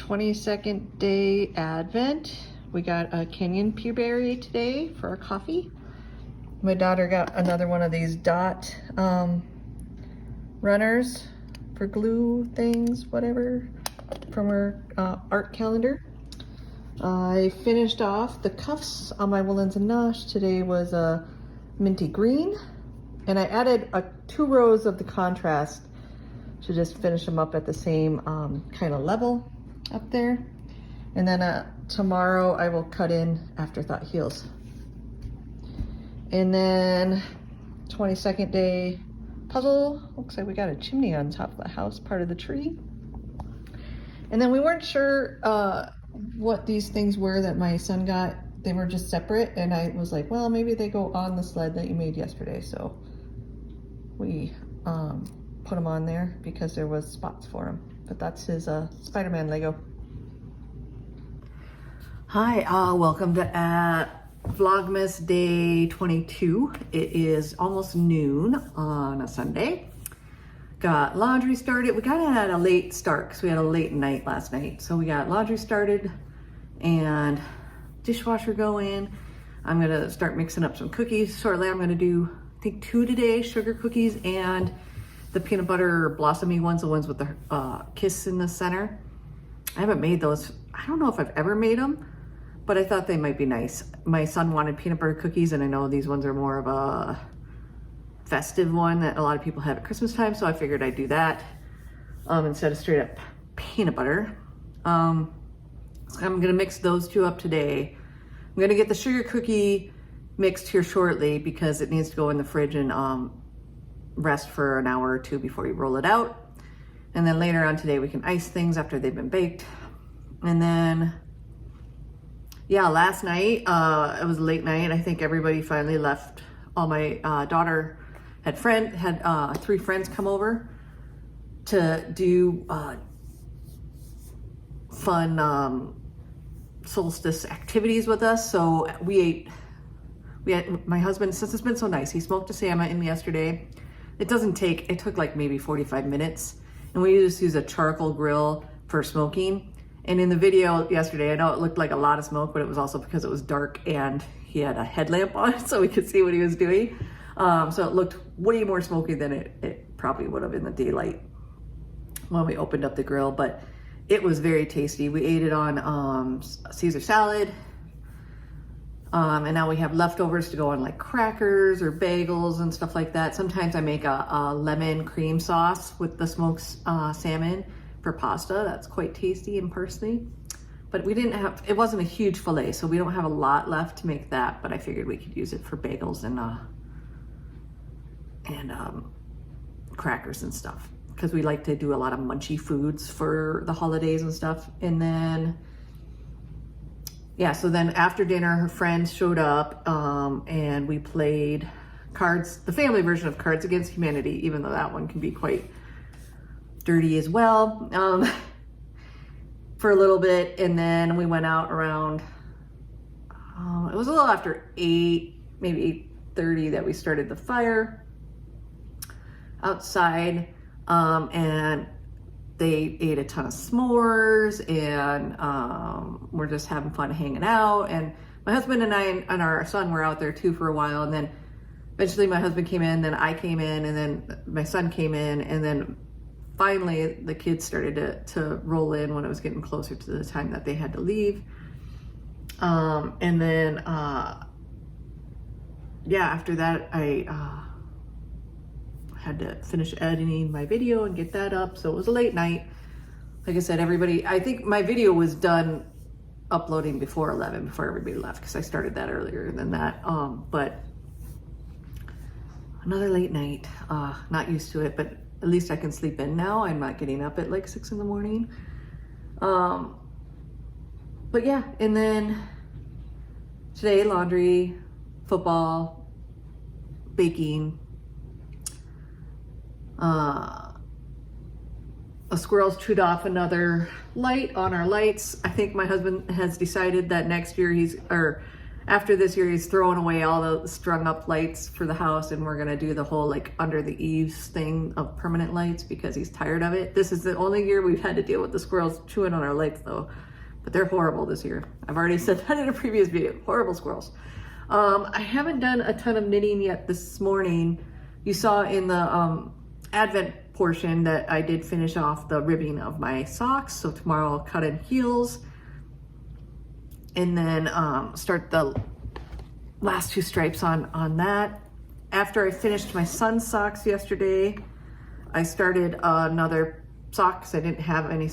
22nd day Advent. We got a Kenyan peaberry today for our coffee. My daughter got another one of these dot runners for glue things, whatever, from her art calendar. I finished off the cuffs on my Woolens and Nosh. Today was a minty green, and I added 2 rows of the contrast to just finish them up at the same kind of level up there. And then tomorrow I will cut in Afterthought Heels. And then 22nd day puzzle. Looks like we got a chimney on top of the house, part of the tree. And then we weren't sure what these things were that my son got. They were just separate, and I was like, well, maybe they go on the sled that you made yesterday. So we put them on there because there was spots for him. But that's his Spider-Man Lego. Hi, welcome to Vlogmas day 22. It is almost noon on a Sunday. Got laundry started. We got it at a late start because we had a late night last night. So we got laundry started and dishwasher going. I'm gonna start mixing up some cookies shortly. I'm gonna do, I think, 2 today, sugar cookies and the peanut butter blossomy ones, the ones with the kiss in the center. I haven't made those. I don't know if I've ever made them, but I thought they might be nice. My son wanted peanut butter cookies, and I know these ones are more of a festive one that a lot of people have at Christmas time, so I figured I'd do that instead of straight up peanut butter. So I'm gonna mix those 2 up today. I'm gonna get the sugar cookie mixed here shortly because it needs to go in the fridge and rest for an hour or 2 before you roll it out. And then later on today we can ice things after they've been baked. And then, yeah, last night, it was a late night. I think everybody finally left. All my daughter had 3 friends come over to do fun solstice activities with us. So we had my husband, since it's been so nice, he smoked a salmon yesterday. It took like maybe 45 minutes. And we just use a charcoal grill for smoking. And in the video yesterday, I know it looked like a lot of smoke, but it was also because it was dark and he had a headlamp on so we could see what he was doing. So it looked way more smoky than it probably would have in the daylight when we opened up the grill, but it was very tasty. We ate it on Caesar salad. And now we have leftovers to go on like crackers or bagels and stuff like that. Sometimes I make a lemon cream sauce with the smoked salmon for pasta. That's quite tasty and parsley. But it wasn't a huge fillet, so we don't have a lot left to make that, but I figured we could use it for bagels and crackers and stuff, because we like to do a lot of munchy foods for the holidays and stuff. And then, yeah, so then after dinner, her friends showed up and we played cards, the family version of Cards Against Humanity, even though that one can be quite dirty as well, for a little bit. And then we went out around, it was a little after 8, maybe 8:30 that we started the fire outside, and they ate a ton of s'mores, and we're just having fun hanging out. And my husband and I and our son were out there too for a while, and then eventually my husband came in, then I came in, and then my son came in, and then finally the kids started to roll in when it was getting closer to the time that they had to leave. And then yeah, after that I had to finish editing my video and get that up, so it was a late night. Like I said, I think my video was done uploading before 11, before everybody left, because I started that earlier than that. But another late night, not used to it, but at least I can sleep in now. I'm not getting up at like 6 in the morning. But yeah, and then today, laundry, football, baking. A squirrel's chewed off another light on our lights. I think my husband has decided that next year after this year, he's throwing away all the strung up lights for the house, and we're gonna do the whole like under the eaves thing of permanent lights because he's tired of it. This is the only year we've had to deal with the squirrels chewing on our lights though, but they're horrible this year. I've already said that in a previous video, horrible squirrels. I haven't done a ton of knitting yet this morning. You saw in the Advent portion that I did finish off the ribbing of my socks. So tomorrow I'll cut in heels and then start the last 2 stripes on that. After I finished my son's socks yesterday, I started another sock because I didn't have any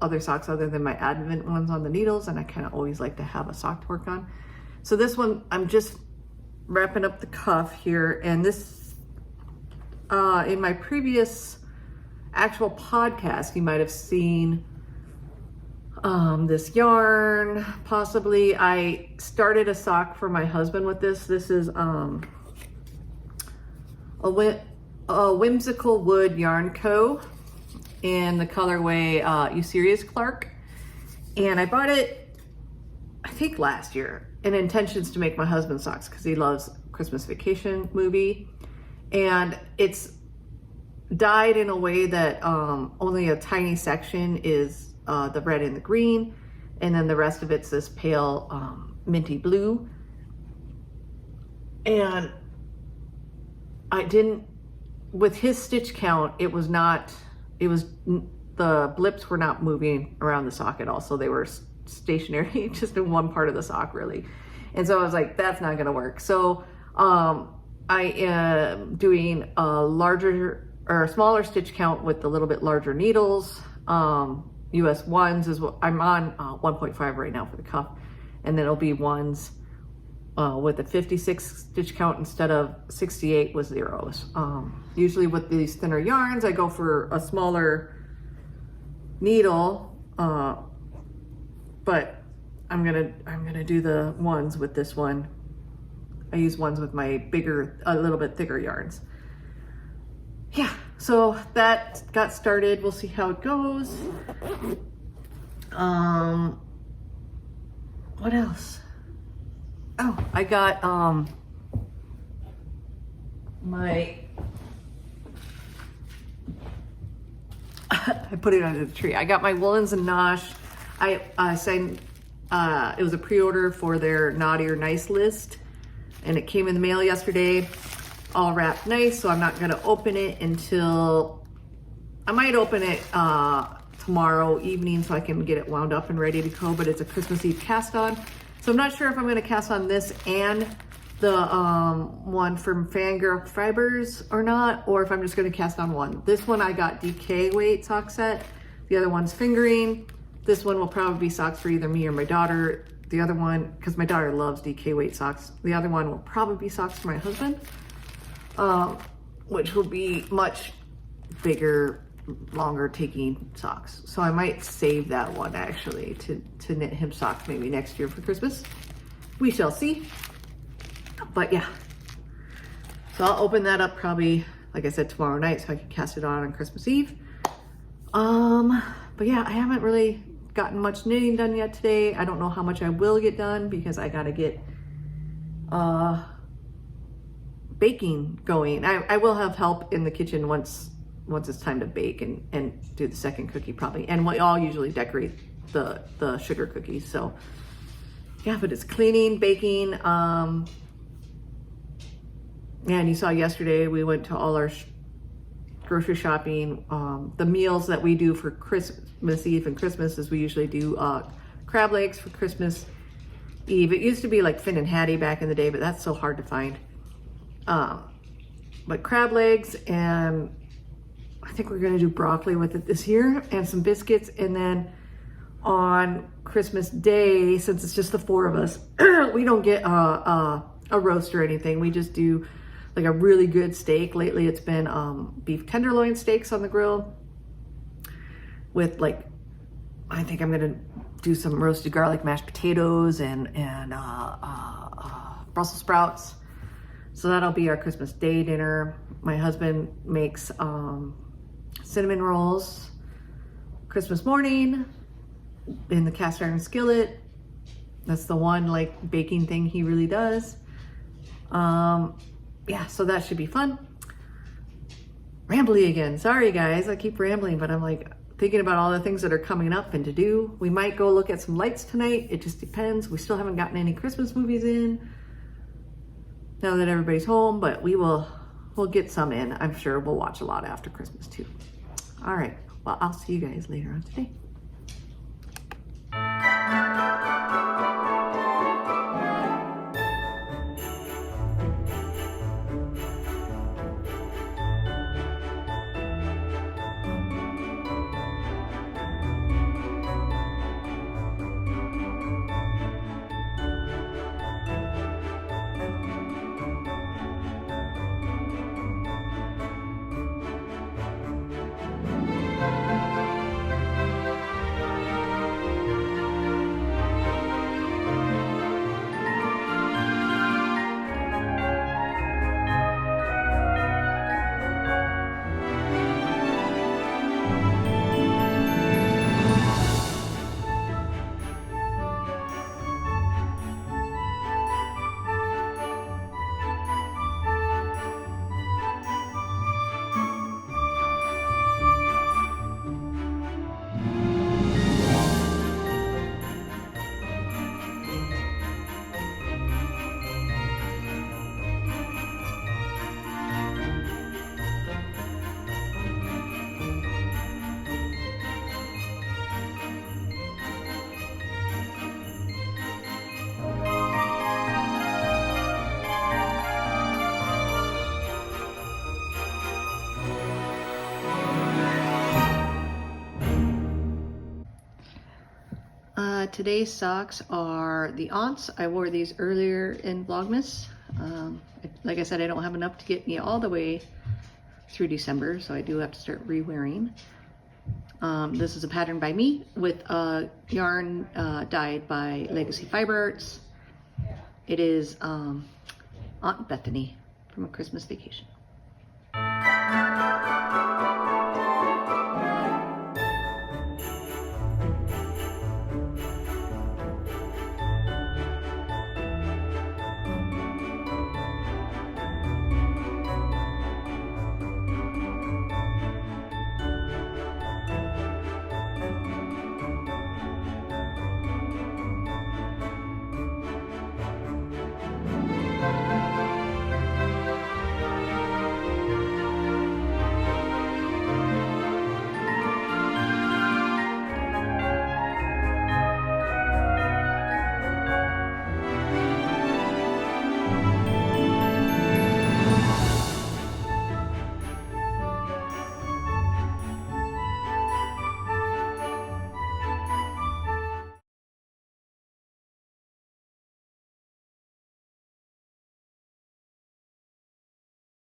other socks other than my Advent ones on the needles, and I kind of always like to have a sock to work on. So this one, I'm just wrapping up the cuff here, and this, in my previous actual podcast, you might have seen this yarn, possibly. I started a sock for my husband with this. This is a Whimsical Wood Yarn Co. in the colorway Eucerius Clark. And I bought it, I think last year, in intentions to make my husband socks because he loves Christmas Vacation movie. And it's dyed in a way that only a tiny section is the red and the green, and then the rest of it's this pale minty blue. And I didn't, with his stitch count, the blips were not moving around the sock at all, so they were stationary just in one part of the sock really. And so I was like, that's not gonna work. So I am doing a larger or smaller stitch count with a little bit larger needles. US 1s is what I'm on, 1.5 right now for the cuff, and then it'll be 1s with a 56 stitch count instead of 68 with zeros. Usually with these thinner yarns, I go for a smaller needle, but I'm gonna do the 1s with this one. I use 1s with my bigger, a little bit thicker yarns. Yeah, so that got started. We'll see how it goes. What else? Oh, I got I put it under the tree. I got my Woolens and Nosh. I signed, it was a pre-order for their Naughty or Nice list, and it came in the mail yesterday, all wrapped nice. So I'm not gonna open it until, I might open it tomorrow evening so I can get it wound up and ready to go, but it's a Christmas Eve cast on. So I'm not sure if I'm gonna cast on this and the one from Fangirl Fibers or not, or if I'm just gonna cast on one. This one I got DK weight sock set. The other one's fingering. This one will probably be socks for either me or my daughter. The other one, because my daughter loves DK weight socks. The other one will probably be socks for my husband, which will be much bigger, longer taking socks. So I might save that one actually to knit him socks maybe next year for Christmas. We shall see. But yeah, so I'll open that up probably, like I said, tomorrow night so I can cast it on Christmas Eve. But yeah, I haven't really gotten much knitting done yet today. I don't know how much I will get done because I gotta get baking going. I will have help in the kitchen once it's time to bake and do the second cookie probably. And we all usually decorate the sugar cookies. So yeah, but it's cleaning, baking. And you saw yesterday we went to all our grocery shopping. The meals that we do for Christmas Eve and Christmas is we usually do crab legs for Christmas Eve. It used to be like Finn and Hattie back in the day, but that's so hard to find. But crab legs, and I think we're gonna do broccoli with it this year, and some biscuits. And then on Christmas Day, since it's just the 4 of us, we don't get a roast or anything. We just do like a really good steak. Lately it's been beef tenderloin steaks on the grill with like, I think I'm gonna do some roasted garlic mashed potatoes and Brussels sprouts. So that'll be our Christmas Day dinner. My husband makes cinnamon rolls Christmas morning in the cast iron skillet. That's the one like baking thing he really does. Yeah, so that should be fun. Rambly again. Sorry guys, I keep rambling, but I'm like thinking about all the things that are coming up and to do. We might go look at some lights tonight. It just depends. We still haven't gotten any Christmas movies in now that everybody's home, but we'll get some in. I'm sure we'll watch a lot after Christmas too. All right, well, I'll see you guys later on today. Today's socks are the aunts. I wore these earlier in Vlogmas. Like I said, I don't have enough to get me all the way through December, so I do have to start re-wearing. This is a pattern by me with a yarn dyed by Legacy Fiber Arts. It is Aunt Bethany from A Christmas Vacation.